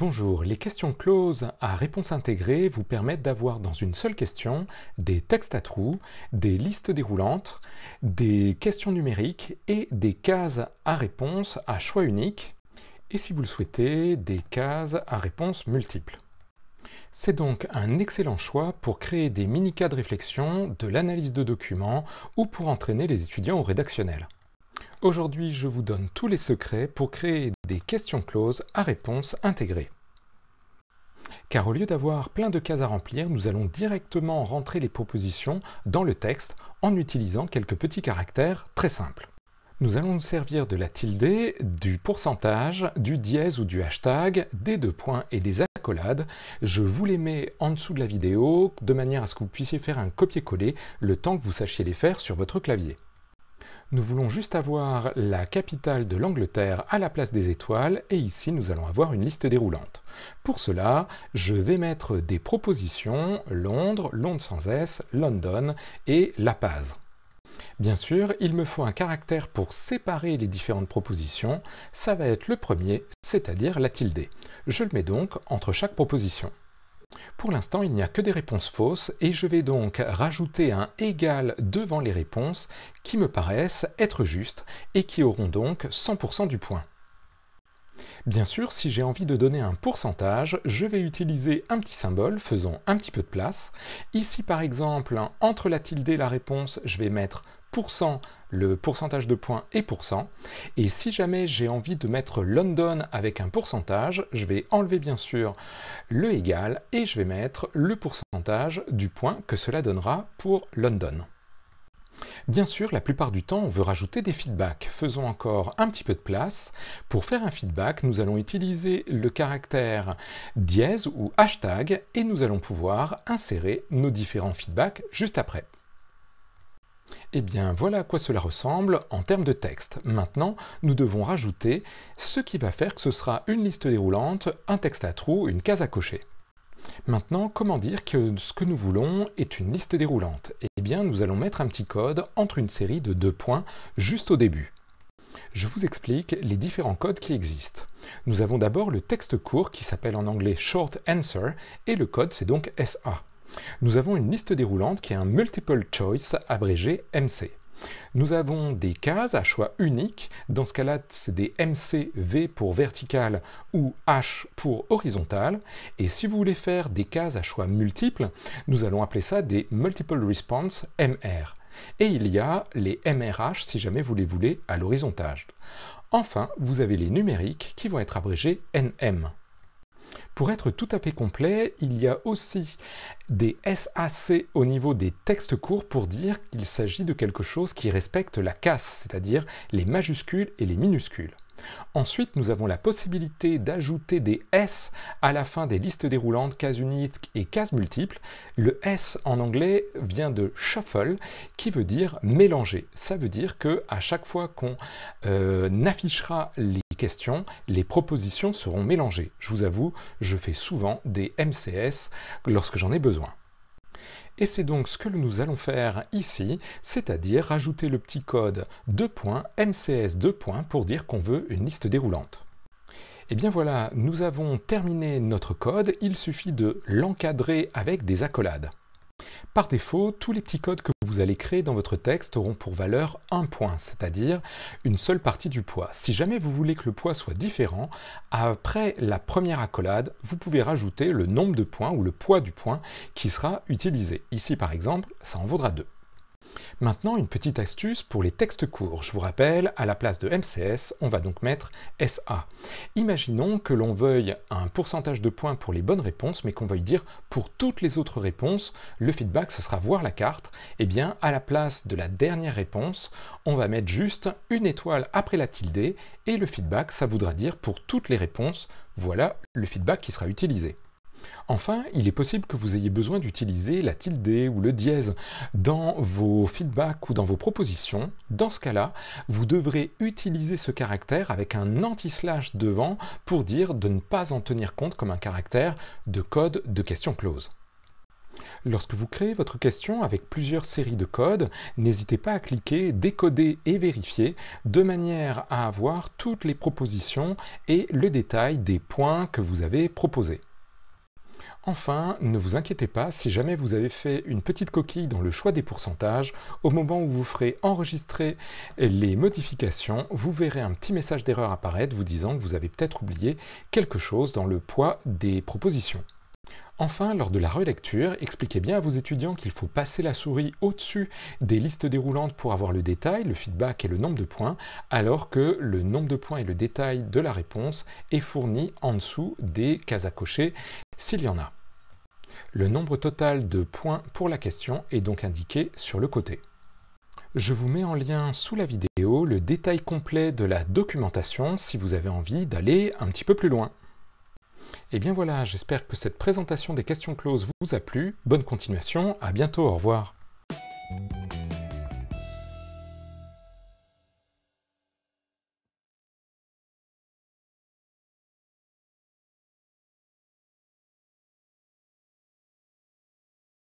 Bonjour, les questions closes à réponse intégrée vous permettent d'avoir dans une seule question des textes à trous, des listes déroulantes, des questions numériques et des cases à réponse à choix unique, et si vous le souhaitez, des cases à réponse multiples. C'est donc un excellent choix pour créer des mini-cas de réflexion, de l'analyse de documents ou pour entraîner les étudiants au rédactionnel. Aujourd'hui, je vous donne tous les secrets pour créer des questions closes à réponse intégrées. Car au lieu d'avoir plein de cases à remplir, nous allons directement rentrer les propositions dans le texte en utilisant quelques petits caractères très simples. Nous allons nous servir de la tilde, du pourcentage, du dièse ou du hashtag, des deux points et des accolades. Je vous les mets en dessous de la vidéo de manière à ce que vous puissiez faire un copier-coller le temps que vous sachiez les faire sur votre clavier. Nous voulons juste avoir la capitale de l'Angleterre à la place des étoiles et ici nous allons avoir une liste déroulante. Pour cela, je vais mettre des propositions Londres, Londres sans S, London et La Paz. Bien sûr, il me faut un caractère pour séparer les différentes propositions. Ça va être le premier, c'est-à-dire la tilde. Je le mets donc entre chaque proposition. Pour l'instant, il n'y a que des réponses fausses et je vais donc rajouter un égal devant les réponses qui me paraissent être justes et qui auront donc 100% du point. Bien sûr, si j'ai envie de donner un pourcentage, je vais utiliser un petit symbole faisant un petit peu de place. Ici, par exemple, entre la tilde et la réponse, je vais mettre %, le pourcentage de points et %. Et si jamais j'ai envie de mettre London avec un pourcentage, je vais enlever bien sûr le égal et je vais mettre le pourcentage du point que cela donnera pour London. Bien sûr, la plupart du temps, on veut rajouter des feedbacks. Faisons encore un petit peu de place. Pour faire un feedback, nous allons utiliser le caractère dièse ou hashtag et nous allons pouvoir insérer nos différents feedbacks juste après. Eh bien, voilà à quoi cela ressemble en termes de texte. Maintenant, nous devons rajouter ce qui va faire que ce sera une liste déroulante, un texte à trous, une case à cocher. Maintenant, comment dire que ce que nous voulons est une liste déroulante? Eh bien, nous allons mettre un petit code entre une série de 2 points juste au début. Je vous explique les différents codes qui existent. Nous avons d'abord le texte court qui s'appelle en anglais Short Answer et le code c'est donc SA. Nous avons une liste déroulante qui est un Multiple Choice abrégé MC. Nous avons des cases à choix unique, dans ce cas-là c'est des MCV pour vertical ou H pour horizontal, et si vous voulez faire des cases à choix multiples, nous allons appeler ça des Multiple Response MR. Et il y a les MRH si jamais vous les voulez à l'horizontale. Enfin, vous avez les numériques qui vont être abrégés NM. Pour être tout à fait complet, il y a aussi des SAC au niveau des textes courts pour dire qu'il s'agit de quelque chose qui respecte la casse, c'est-à-dire les majuscules et les minuscules. Ensuite, nous avons la possibilité d'ajouter des S à la fin des listes déroulantes, cases uniques et cases multiples. Le S en anglais vient de shuffle, qui veut dire mélanger. Ça veut dire que à chaque fois qu'on affichera les questions, les propositions seront mélangées. Je vous avoue, je fais souvent des MCS lorsque j'en ai besoin. Et c'est donc ce que nous allons faire ici, c'est-à-dire rajouter le petit code 2 points, MCS 2 points pour dire qu'on veut une liste déroulante. Et bien voilà, nous avons terminé notre code, il suffit de l'encadrer avec des accolades. Par défaut, tous les petits codes que vous allez créer dans votre texte auront pour valeur 1 point, c'est-à-dire une seule partie du poids. Si jamais vous voulez que le poids soit différent, après la première accolade, vous pouvez rajouter le nombre de points ou le poids du point qui sera utilisé. Ici par exemple, ça en vaudra 2. Maintenant, une petite astuce pour les textes courts. Je vous rappelle, à la place de MCS, on va donc mettre SA. Imaginons que l'on veuille un pourcentage de points pour les bonnes réponses, mais qu'on veuille dire pour toutes les autres réponses, le feedback, ce sera voir la carte. Eh bien, à la place de la dernière réponse, on va mettre juste une étoile après la tilde, et le feedback, ça voudra dire pour toutes les réponses, voilà le feedback qui sera utilisé. Enfin, il est possible que vous ayez besoin d'utiliser la tilde ou le dièse dans vos feedbacks ou dans vos propositions. Dans ce cas-là, vous devrez utiliser ce caractère avec un anti-slash devant pour dire de ne pas en tenir compte comme un caractère de code de question close. Lorsque vous créez votre question avec plusieurs séries de codes, n'hésitez pas à cliquer Décoder et vérifier de manière à avoir toutes les propositions et le détail des points que vous avez proposés. Enfin, ne vous inquiétez pas si jamais vous avez fait une petite coquille dans le choix des pourcentages, au moment où vous ferez enregistrer les modifications, vous verrez un petit message d'erreur apparaître vous disant que vous avez peut-être oublié quelque chose dans le poids des propositions. Enfin, lors de la relecture, expliquez bien à vos étudiants qu'il faut passer la souris au-dessus des listes déroulantes pour avoir le détail, le feedback et le nombre de points, alors que le nombre de points et le détail de la réponse est fourni en dessous des cases à cocher s'il y en a. Le nombre total de points pour la question est donc indiqué sur le côté. Je vous mets en lien sous la vidéo le détail complet de la documentation si vous avez envie d'aller un petit peu plus loin. Et bien voilà, j'espère que cette présentation des questions closes vous a plu. Bonne continuation, à bientôt, au revoir.